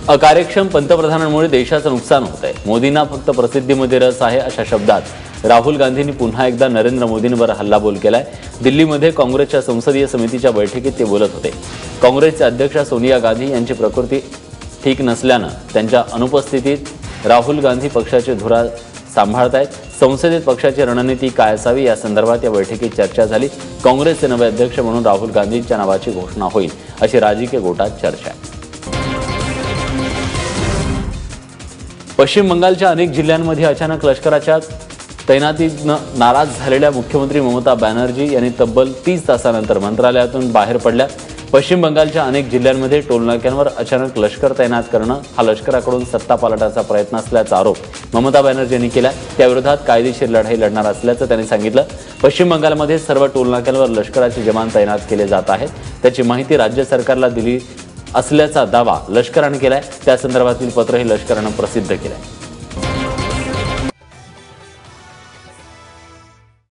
अकार्यक्षम पंतप्रधानांमुळे देशाचं नुकसान होत आहे। मोदींना फक्त प्रसिद्धीमध्ये रस आहे अशा शब्दात राहुल गांधींनी पुन्हा एकदा नरेंद्र मोदींवर हल्लाबोल केलाय। दिल्लीमध्ये काँग्रेसच्या संसदीय समितीच्या बैठकीत ते बोलत होते। काँग्रेसचे अध्यक्ष सोनिया गांधी यांची प्रकृती ठीक नसल्याने त्यांच्या अनुपस्थितीत राहुल गांधी पक्षाचे धुरा सांभाळतायत। संसदेत पक्षाची रणनीती काय असावी या संदर्भात या बैठकीत चर्चा झाली। काँग्रेसचे नवे अध्यक्ष म्हणून राहुल गांधींच्या नावाची घोषणा होईल अशी राजकीय गोटात चर्चा आहे। पश्चिम बंगालच्या अनेक जिल्ह्यांमध्ये अचानक लष्कराच्या तैनातीनं नाराज झालेल्या मुख्यमंत्री ममता बॅनर्जी यांनी तब्बल 30 तासानंतर मंत्रालयातून बाहेर पडल्या। पश्चिम बंगालच्या अनेक जिल्ह्यांमध्ये टोलनाक्यांवर अचानक लष्कर तैनात करणं हा लष्कराकडून सत्तापालटाचा प्रयत्न असल्याचा आरोप ममता बॅनर्जी यांनी केला। त्याविरोधात कायदेशीर लढाई लढणार असल्याचं त्यांनी सांगितलं। पश्चिम बंगालमध्ये सर्व टोलनाक्यांवर लष्कराचे जवान तैनात केले जात आहेत। त्याची माहिती राज्य सरकारला दिली असल्याचा दावा लष्कराने केलाय। त्या संदर्भातील पत्रही लष्कराने प्रसिद्ध केलंय।